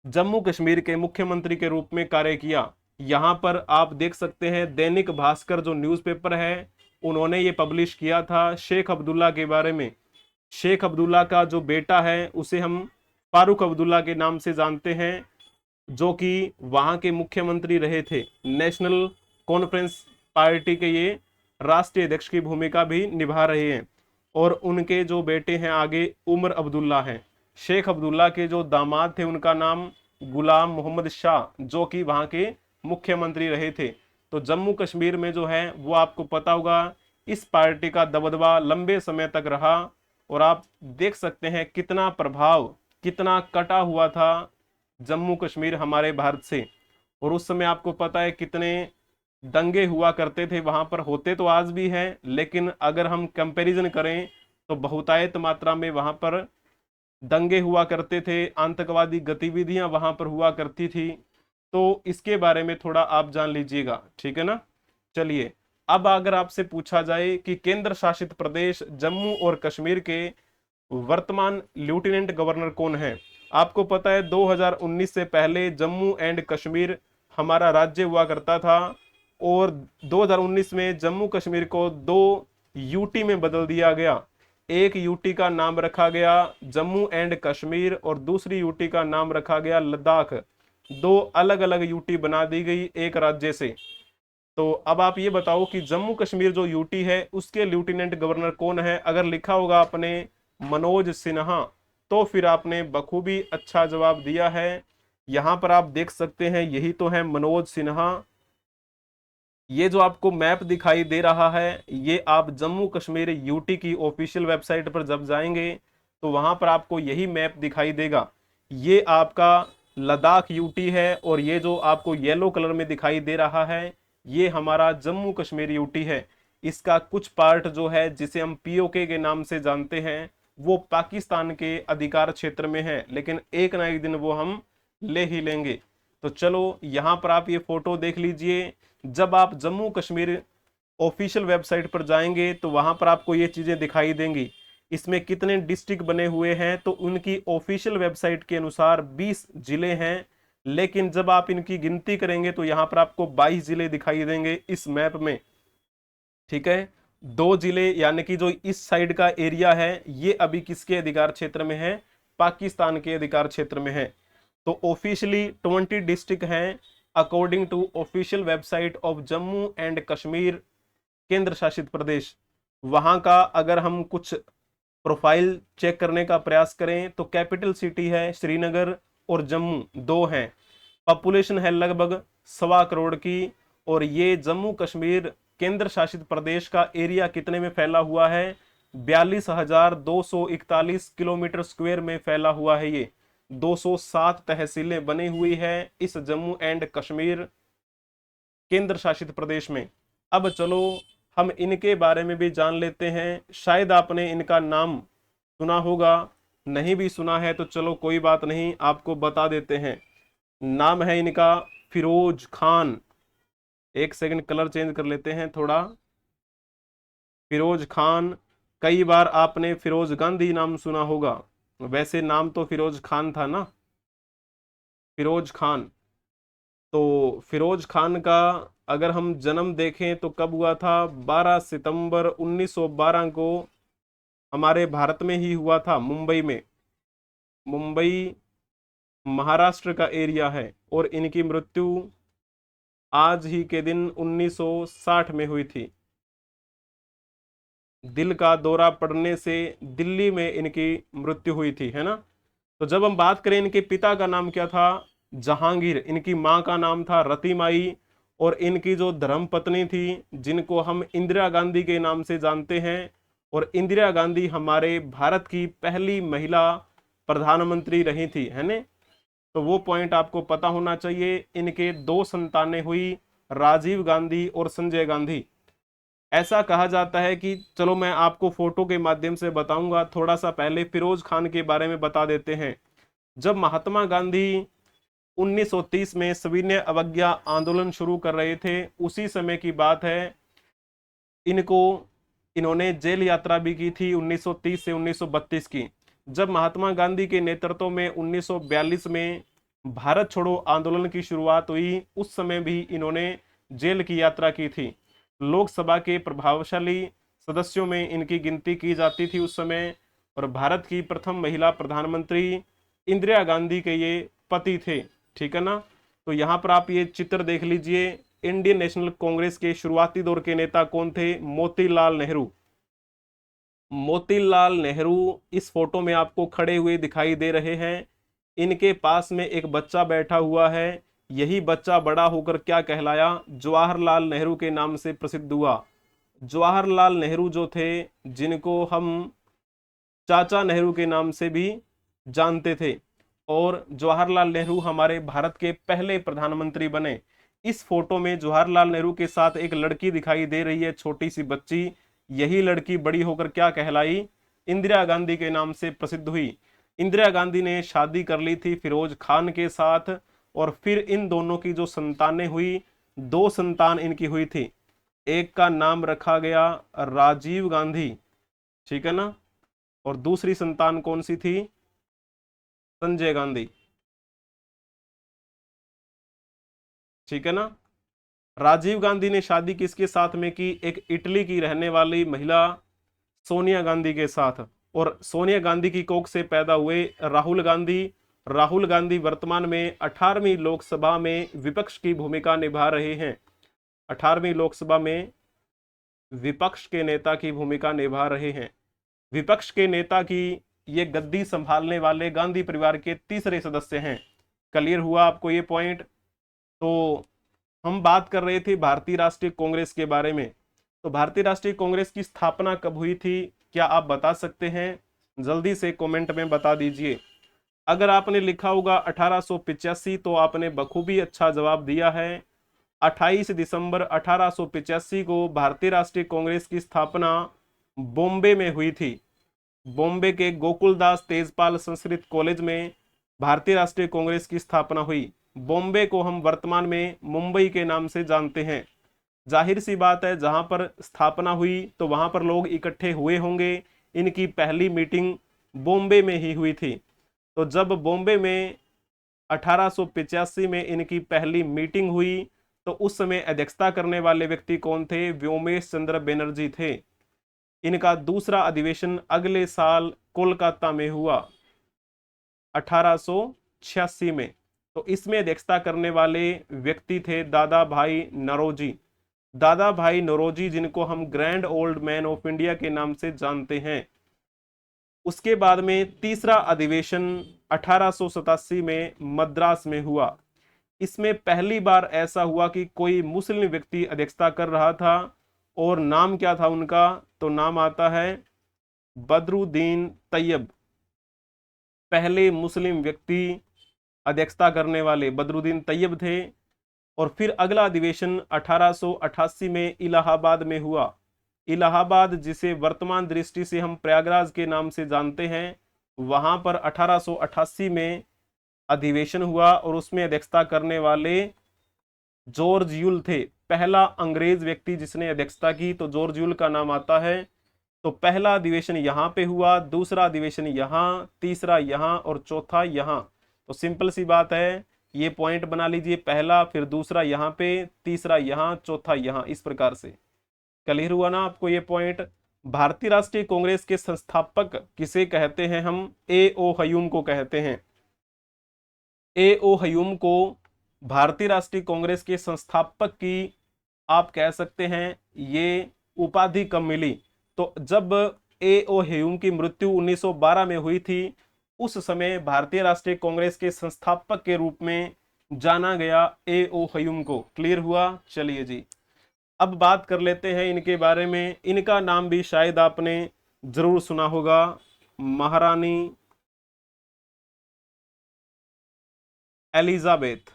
जम्मू कश्मीर के मुख्यमंत्री के रूप में कार्य किया। यहां पर आप देख सकते हैं दैनिक भास्कर जो न्यूज़पेपर है, उन्होंने ये पब्लिश किया था शेख अब्दुल्ला के बारे में। शेख अब्दुल्ला का जो बेटा है उसे हम फारूक अब्दुल्ला के नाम से जानते हैं, जो कि वहां के मुख्यमंत्री रहे थे। नेशनल कॉन्फ्रेंस पार्टी के ये राष्ट्रीय अध्यक्ष की भूमिका भी निभा रहे हैं। और उनके जो बेटे हैं आगे उमर अब्दुल्ला हैं। शेख अब्दुल्ला के जो दामाद थे उनका नाम गुलाम मोहम्मद शाह, जो कि वहां के मुख्यमंत्री रहे थे। तो जम्मू कश्मीर में जो है वो आपको पता होगा इस पार्टी का दबदबा लंबे समय तक रहा। और आप देख सकते हैं कितना प्रभाव, कितना कटा हुआ था जम्मू कश्मीर हमारे भारत से। और उस समय आपको पता है कितने दंगे हुआ करते थे वहां पर, होते तो आज भी हैं, लेकिन अगर हम कंपैरिजन करें तो बहुतायत मात्रा में वहां पर दंगे हुआ करते थे, आतंकवादी गतिविधियां वहां पर हुआ करती थी। तो इसके बारे में थोड़ा आप जान लीजिएगा, ठीक है ना। चलिए, अब अगर आपसे पूछा जाए कि केंद्र शासित प्रदेश जम्मू और कश्मीर के वर्तमान लेफ्टिनेंट गवर्नर कौन है। आपको पता है 2019 से पहले जम्मू एंड कश्मीर हमारा राज्य हुआ करता था। और 2019 में जम्मू कश्मीर को 2 यूटी में बदल दिया गया। एक यूटी का नाम रखा गया जम्मू एंड कश्मीर और दूसरी यूटी का नाम रखा गया लद्दाख। 2 अलग अलग यूटी बना दी गई एक राज्य से। तो अब आप ये बताओ कि जम्मू कश्मीर जो यूटी है उसके लेफ्टिनेंट गवर्नर कौन है। अगर लिखा होगा आपने मनोज सिन्हा, तो फिर आपने बखूबी अच्छा जवाब दिया है। यहां पर आप देख सकते हैं यही तो है मनोज सिन्हा। ये जो आपको मैप दिखाई दे रहा है, ये आप जम्मू कश्मीर यूटी की ऑफिशियल वेबसाइट पर जब जाएंगे तो वहां पर आपको यही मैप दिखाई देगा। ये आपका लद्दाख यूटी है और ये जो आपको येलो कलर में दिखाई दे रहा है ये हमारा जम्मू कश्मीर यूटी है। इसका कुछ पार्ट जो है जिसे हम पीओके के नाम से जानते हैं वो पाकिस्तान के अधिकार क्षेत्र में है, लेकिन एक ना एक दिन वो हम ले ही लेंगे। तो चलो यहाँ पर आप ये फोटो देख लीजिए। जब आप जम्मू कश्मीर ऑफिशियल वेबसाइट पर जाएंगे तो वहां पर आपको ये चीजें दिखाई देंगी। इसमें कितने डिस्ट्रिक्ट बने हुए हैं, तो उनकी ऑफिशियल वेबसाइट के अनुसार 20 जिले हैं, लेकिन जब आप इनकी गिनती करेंगे तो यहाँ पर आपको 22 जिले दिखाई देंगे इस मैप में। ठीक है, 2 जिले यानी कि जो इस साइड का एरिया है ये अभी किसके अधिकार क्षेत्र में है, पाकिस्तान के अधिकार क्षेत्र में है। तो ऑफिशियली 20 डिस्ट्रिक्ट हैं according to official website of Jammu and Kashmir केंद्र शासित प्रदेश। वहां का अगर हम कुछ प्रोफाइल चेक करने का प्रयास करें तो कैपिटल सिटी है श्रीनगर और जम्मू 2 हैं। पॉपुलेशन है लगभग 1.25 करोड़ की। और ये जम्मू कश्मीर केंद्र शासित प्रदेश का एरिया कितने में फैला हुआ है, 42,241 किलोमीटर स्क्वायर में फैला हुआ है ये। 207 तहसीलें बनी हुई है इस जम्मू एंड कश्मीर केंद्र शासित प्रदेश में। अब चलो हम इनके बारे में भी जान लेते हैं। शायद आपने इनका नाम सुना होगा, नहीं भी सुना है तो चलो कोई बात नहीं, आपको बता देते हैं। नाम है इनका फिरोज खान। एक सेकंड, कलर चेंज कर लेते हैं थोड़ा। फिरोज खान। कई बार आपने फिरोज गांधी नाम सुना होगा, वैसे नाम तो फिरोज खान था ना, फिरोज खान। तो फिरोज खान का अगर हम जन्म देखें तो कब हुआ था, 12 सितंबर 1912 को हमारे भारत में ही हुआ था, मुंबई में। मुंबई महाराष्ट्र का एरिया है। और इनकी मृत्यु आज ही के दिन 1960 में हुई थी। दिल का दौरा पड़ने से दिल्ली में इनकी मृत्यु हुई थी, है ना। तो जब हम बात करें इनके पिता का नाम क्या था, जहांगीर। इनकी मां का नाम था रतिमाई। और इनकी जो धर्म पत्नी थी, जिनको हम इंदिरा गांधी के नाम से जानते हैं, और इंदिरा गांधी हमारे भारत की पहली महिला प्रधानमंत्री रही थी, है ना। तो वो पॉइंट आपको पता होना चाहिए। इनके दो संतानें हुई, राजीव गांधी और संजय गांधी। ऐसा कहा जाता है कि, चलो मैं आपको फोटो के माध्यम से बताऊंगा, थोड़ा सा पहले फिरोज खान के बारे में बता देते हैं। जब महात्मा गांधी 1930 में सविनय अवज्ञा आंदोलन शुरू कर रहे थे, उसी समय की बात है। इन्होंने जेल यात्रा भी की थी 1930 से 1932 की। जब महात्मा गांधी के नेतृत्व में 1942 में भारत छोड़ो आंदोलन की शुरुआत हुई, उस समय भी इन्होंने जेल की यात्रा की थी। लोकसभा के प्रभावशाली सदस्यों में इनकी गिनती की जाती थी उस समय। और भारत की प्रथम महिला प्रधानमंत्री इंदिरा गांधी के ये पति थे, ठीक है ना। तो यहाँ पर आप ये चित्र देख लीजिए। इंडियन नेशनल कांग्रेस के शुरुआती दौर के नेता कौन थे, मोतीलाल नेहरू। मोतीलाल नेहरू इस फोटो में आपको खड़े हुए दिखाई दे रहे हैं। इनके पास में एक बच्चा बैठा हुआ है। यही बच्चा बड़ा होकर क्या कहलाया, जवाहरलाल नेहरू के नाम से प्रसिद्ध हुआ। जवाहरलाल नेहरू जो थे, जिनको हम चाचा नेहरू के नाम से भी जानते थे। और जवाहरलाल नेहरू हमारे भारत के पहले प्रधानमंत्री बने। इस फोटो में जवाहरलाल नेहरू के साथ एक लड़की दिखाई दे रही है, छोटी सी बच्ची। यही लड़की बड़ी होकर क्या कहलाई, इंदिरा गांधी के नाम से प्रसिद्ध हुई। इंदिरा गांधी ने शादी कर ली थी फिरोज खान के साथ। और फिर इन दोनों की जो संतानें हुई, दो संतान इनकी हुई थी। एक का नाम रखा गया राजीव गांधी, ठीक है ना। और दूसरी संतान कौन सी थी, संजय गांधी, ठीक है ना। राजीव गांधी ने शादी किसके साथ में की, एक इटली की रहने वाली महिला सोनिया गांधी के साथ। और सोनिया गांधी की कोख से पैदा हुए राहुल गांधी। राहुल गांधी वर्तमान में 18वीं लोकसभा में विपक्ष की भूमिका निभा रहे हैं। 18वीं लोकसभा में विपक्ष के नेता की भूमिका निभा रहे हैं। विपक्ष के नेता की ये गद्दी संभालने वाले गांधी परिवार के तीसरे सदस्य हैं। क्लियर हुआ आपको ये पॉइंट। तो हम बात कर रहे थे भारतीय राष्ट्रीय कांग्रेस के बारे में। तो भारतीय राष्ट्रीय कांग्रेस की स्थापना कब हुई थी, क्या आप बता सकते हैं, जल्दी से कमेंट में बता दीजिए। अगर आपने लिखा होगा 1885 तो आपने बखूबी अच्छा जवाब दिया है। 28 दिसंबर 1885 को भारतीय राष्ट्रीय कांग्रेस की स्थापना बॉम्बे में हुई थी। बॉम्बे के गोकुलदास तेजपाल संस्कृत कॉलेज में भारतीय राष्ट्रीय कांग्रेस की स्थापना हुई। बॉम्बे को हम वर्तमान में मुंबई के नाम से जानते हैं। जाहिर सी बात है, जहां पर स्थापना हुई तो वहां पर लोग इकट्ठे हुए होंगे। इनकी पहली मीटिंग बॉम्बे में ही हुई थी। तो जब बॉम्बे में 1885 में इनकी पहली मीटिंग हुई, तो उस समय अध्यक्षता करने वाले व्यक्ति कौन थे, व्योमेश चंद्र बनर्जी थे। इनका दूसरा अधिवेशन अगले साल कोलकाता में हुआ 1886 में। तो इसमें अध्यक्षता करने वाले व्यक्ति थे दादा भाई नौरोजी। दादा भाई नौरोजी, जिनको हम grand old man of India के नाम से जानते हैं। उसके बाद में तीसरा अधिवेशन 1887 में मद्रास में हुआ। इसमें पहली बार ऐसा हुआ कि कोई मुस्लिम व्यक्ति अध्यक्षता कर रहा था। और नाम क्या था उनका, तो नाम आता है बदरुद्दीन तैयब। पहले मुस्लिम व्यक्ति अध्यक्षता करने वाले बदरुद्दीन तैयब थे। और फिर अगला अधिवेशन 1888 में इलाहाबाद में हुआ। इलाहाबाद, जिसे वर्तमान दृष्टि से हम प्रयागराज के नाम से जानते हैं, वहां पर 1888 में अधिवेशन हुआ और उसमें अध्यक्षता करने वाले जॉर्ज यूल थे। पहला अंग्रेज व्यक्ति जिसने अध्यक्षता की तो जॉर्ज यूल का नाम आता है। तो पहला अधिवेशन यहां पे हुआ, दूसरा अधिवेशन यहां, तीसरा यहां और चौथा यहां। तो सिंपल सी बात है, ये पॉइंट बना लीजिए, पहला फिर दूसरा यहां पे, तीसरा यहां, चौथा यहां, इस प्रकार से। क्लियर हुआ ना आपको ये पॉइंट। भारतीय राष्ट्रीय कांग्रेस के संस्थापक किसे कहते हैं हम? ए ओ हयूम को कहते हैं। ए ओ हयूम को भारतीय राष्ट्रीय कांग्रेस के संस्थापक की आप कह सकते हैं ये उपाधि कब मिली? तो जब ए ओ हयूम की मृत्यु 1912 में हुई थी, उस समय भारतीय राष्ट्रीय कांग्रेस के संस्थापक के रूप में जाना गया ए ओ हयूम को। क्लियर हुआ? चलिए जी, अब बात कर लेते हैं इनके बारे में। इनका नाम भी शायद आपने जरूर सुना होगा, महारानी एलिजाबेथ।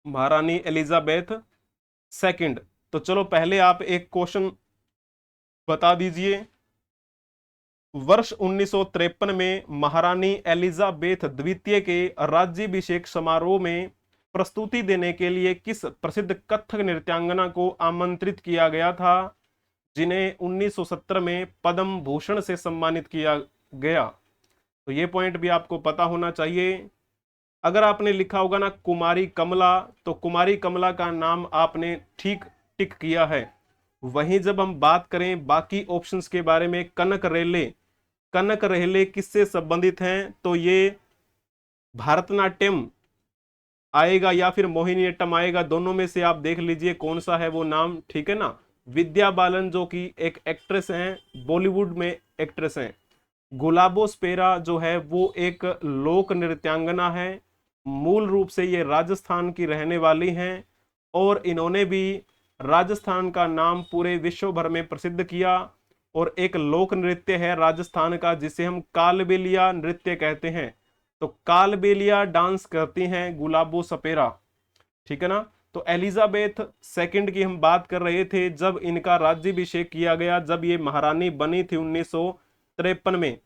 महारानी एलिजाबेथ सेकंड। तो चलो पहले आप एक क्वेश्चन बता दीजिए। वर्ष 1953 में महारानी एलिजाबेथ द्वितीय के राज्याभिषेक समारोह में प्रस्तुति देने के लिए किस प्रसिद्ध कथक नृत्यांगना को आमंत्रित किया गया था, जिन्हें 1917 में पद्म भूषण से सम्मानित किया गया? तो ये पॉइंट भी आपको पता होना चाहिए। अगर आपने लिखा होगा ना कुमारी कमला, तो कुमारी कमला का नाम आपने ठीक टिक किया है। वहीं जब हम बात करें बाकी ऑप्शंस के बारे में, कनक रेले, कनक रेले किससे संबंधित हैं? तो ये भारतनाट्यम आएगा या फिर मोहिनीअट्टम आएगा, दोनों में से आप देख लीजिए कौन सा है वो नाम, ठीक है ना। विद्या बालन जो कि एक एक्ट्रेस हैं, बॉलीवुड में एक्ट्रेस हैं। गुलाबो स्पेरा जो है वो एक लोक नृत्यांगना है। मूल रूप से ये राजस्थान की रहने वाली हैं और इन्होंने भी राजस्थान का नाम पूरे विश्व भर में प्रसिद्ध किया। और एक लोक नृत्य है राजस्थान का जिसे हम कालबेलिया नृत्य कहते हैं। तो कालबेलिया डांस करती हैं गुलाबो सपेरा, ठीक है ना। तो एलिजाबेथ सेकंड की हम बात कर रहे थे, जब इनका राज्याभिषेक किया गया, जब ये महारानी बनी थी 1953 में,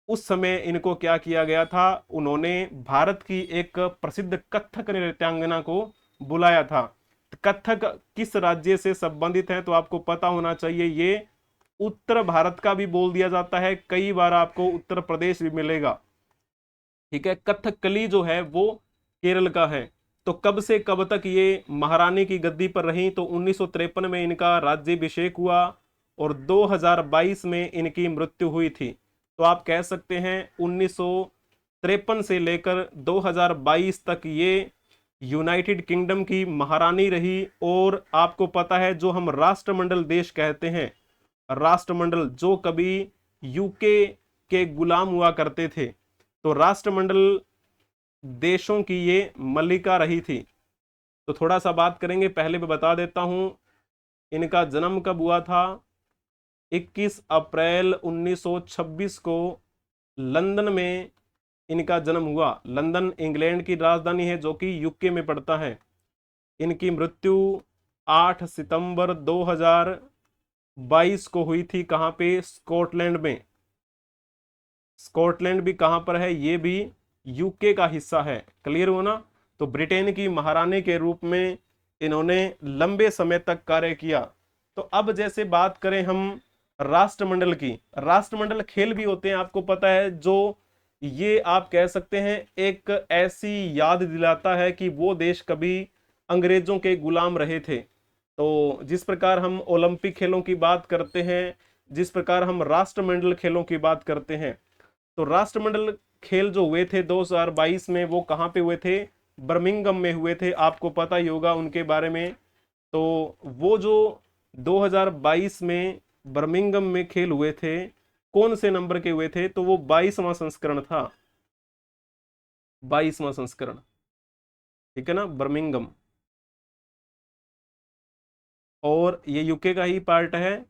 उस समय इनको क्या किया गया था? उन्होंने भारत की एक प्रसिद्ध कथक नृत्यांगना को बुलाया था। कथक किस राज्य से संबंधित है? तो आपको पता होना चाहिए, ये उत्तर भारत का भी बोल दिया जाता है, कई बार आपको उत्तर प्रदेश भी मिलेगा, ठीक है। कथकली जो है वो केरल का है। तो कब से कब तक ये महारानी की गद्दी पर रही? तो 1953 में इनका राज्याभिषेक हुआ और 2022 में इनकी मृत्यु हुई थी। तो आप कह सकते हैं 1953 से लेकर 2022 तक ये यूनाइटेड किंगडम की महारानी रही। और आपको पता है जो हम राष्ट्रमंडल देश कहते हैं, राष्ट्रमंडल जो कभी यूके के गुलाम हुआ करते थे, तो राष्ट्रमंडल देशों की ये मल्लिका रही थी। तो थोड़ा सा बात करेंगे, पहले मैं बता देता हूं इनका जन्म कब हुआ था। 21 अप्रैल 1926 को लंदन में इनका जन्म हुआ। लंदन इंग्लैंड की राजधानी है जो कि यूके में पड़ता है। इनकी मृत्यु 8 सितंबर 2022 को हुई थी। कहां पे? स्कॉटलैंड में। स्कॉटलैंड भी कहां पर है? ये भी यूके का हिस्सा है। क्लियर हो ना। तो ब्रिटेन की महारानी के रूप में इन्होंने लंबे समय तक कार्य किया। तो अब जैसे बात करें हम राष्ट्रमंडल की, राष्ट्रमंडल खेल भी होते हैं आपको पता है, जो ये आप कह सकते हैं एक ऐसी याद दिलाता है कि वो देश कभी अंग्रेजों के गुलाम रहे थे। तो जिस प्रकार हम ओलंपिक खेलों की बात करते हैं, जिस प्रकार हम राष्ट्रमंडल खेलों की बात करते हैं, तो राष्ट्रमंडल खेल जो हुए थे 2022 में, वो कहाँ पे हुए थे? बर्मिंघम में हुए थे। आपको पता ही होगा उनके बारे में। तो वो जो 2022 में बर्मिंघम में खेल हुए थे, कौन से नंबर के हुए थे? तो वो 22वां संस्करण था, 22वां संस्करण, ठीक है ना, बर्मिंघम। और ये यूके का ही पार्ट है।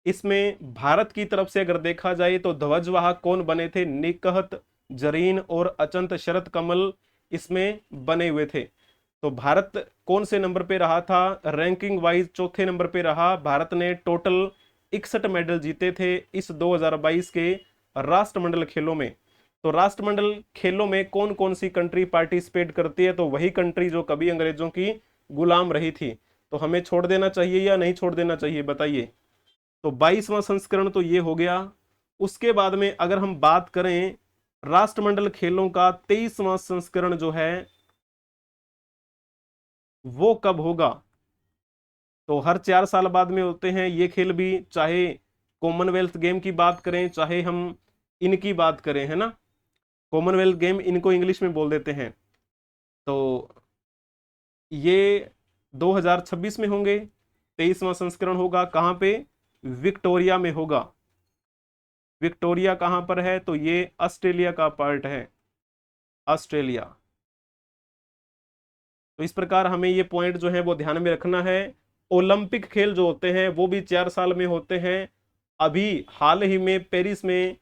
इसमें भारत की तरफ से अगर देखा जाए तो ध्वजवाहक कौन बने थे? निकहत जरीन और अचंत शरत कमल इसमें बने हुए थे। तो भारत कौन से नंबर पे रहा था? रैंकिंग वाइज चौथे नंबर पे रहा। भारत ने टोटल 61 मेडल जीते थे इस 2022 के राष्ट्रमंडल खेलों में। तो राष्ट्रमंडल खेलों में कौन कौन सी कंट्री पार्टिसिपेट करती है? तो वही कंट्री जो कभी अंग्रेजों की गुलाम रही थी। तो हमें छोड़ देना चाहिए या नहीं छोड़ देना चाहिए, बताइए। तो 22वां संस्करण तो ये हो गया। उसके बाद में अगर हम बात करें राष्ट्रमंडल खेलों का 23वां संस्करण जो है वो कब होगा? तो हर 4 साल बाद में होते हैं ये खेल भी, चाहे कॉमनवेल्थ गेम की बात करें चाहे हम इनकी बात करें, है ना। कॉमनवेल्थ गेम इनको इंग्लिश में बोल देते हैं। तो ये 2026 में होंगे। 23वां संस्करण होगा कहां पे? विक्टोरिया में होगा। विक्टोरिया कहां पर है? तो ये ऑस्ट्रेलिया का पार्ट है, ऑस्ट्रेलिया। तो इस प्रकार हमें ये पॉइंट जो है वो ध्यान में रखना है। ओलंपिक खेल जो होते हैं वो भी 4 साल में होते हैं। अभी हाल ही में पेरिस में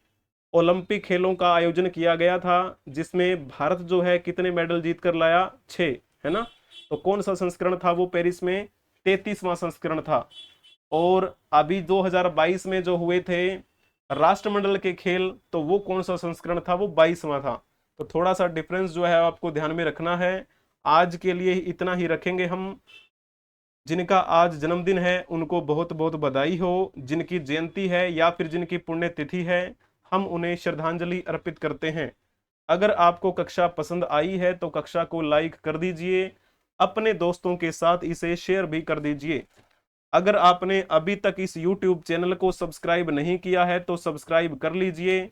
ओलंपिक खेलों का आयोजन किया गया था, जिसमें भारत जो है कितने मेडल जीत कर लाया? 6, है ना। तो कौन सा संस्करण था वो पेरिस में? 33वां संस्करण था। और अभी 2022 में जो हुए थे राष्ट्रमंडल के खेल, तो वो कौन सा संस्करण था? वो 22वां था। तो थोड़ा सा डिफरेंस जो है आपको ध्यान में रखना है। आज के लिए इतना ही रखेंगे हम। जिनका आज जन्मदिन है उनको बहुत बहुत बधाई हो। जिनकी जयंती है या फिर जिनकी पुण्यतिथि है, हम उन्हें श्रद्धांजलि अर्पित करते हैं। अगर आपको कक्षा पसंद आई है तो कक्षा को लाइक कर दीजिए, अपने दोस्तों के साथ इसे शेयर भी कर दीजिए। अगर आपने अभी तक इस YouTube चैनल को सब्सक्राइब नहीं किया है तो सब्सक्राइब कर लीजिए,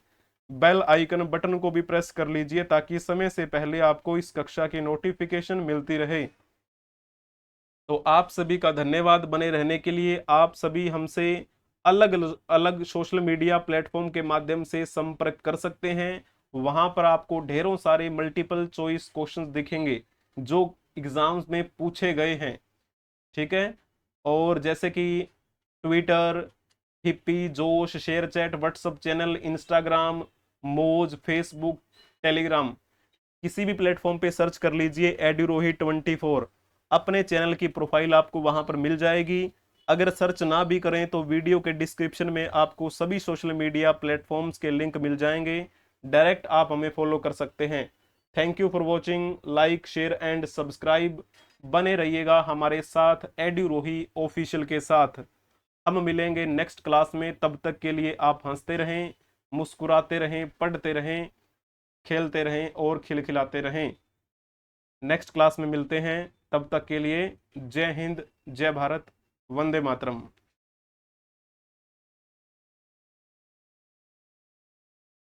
बेल आइकन बटन को भी प्रेस कर लीजिए ताकि समय से पहले आपको इस कक्षा की नोटिफिकेशन मिलती रहे। तो आप सभी का धन्यवाद बने रहने के लिए। आप सभी हमसे अलग अलग सोशल मीडिया प्लेटफॉर्म के माध्यम से संपर्क कर सकते हैं। वहां पर आपको ढेरों सारे मल्टीपल चॉइस क्वेश्चंस दिखेंगे जो एग्जाम्स में पूछे गए हैं, ठीक है। और जैसे कि ट्विटर, हिप्पी, जोश, share chat, WhatsApp channel, Instagram, मोज, फेसबुक, टेलीग्राम, किसी भी प्लेटफॉर्म पे सर्च कर लीजिए एड्यूरोही24। अपने चैनल की प्रोफाइल आपको वहां पर मिल जाएगी। अगर सर्च ना भी करें तो वीडियो के डिस्क्रिप्शन में आपको सभी सोशल मीडिया प्लेटफॉर्म्स के लिंक मिल जाएंगे, डायरेक्ट आप हमें फॉलो कर सकते हैं। Thank you for watching, like share and subscribe. बने रहिएगा हमारे साथ एड्यूरोही ऑफिशियल के साथ। हम मिलेंगे नेक्स्ट क्लास में, तब तक के लिए आप हंसते रहें, मुस्कुराते रहें, पढ़ते रहें, खेलते रहें और खिलखिलाते रहें। नेक्स्ट क्लास में मिलते हैं, तब तक के लिए जय हिंद, जय भारत, वंदे मातरम।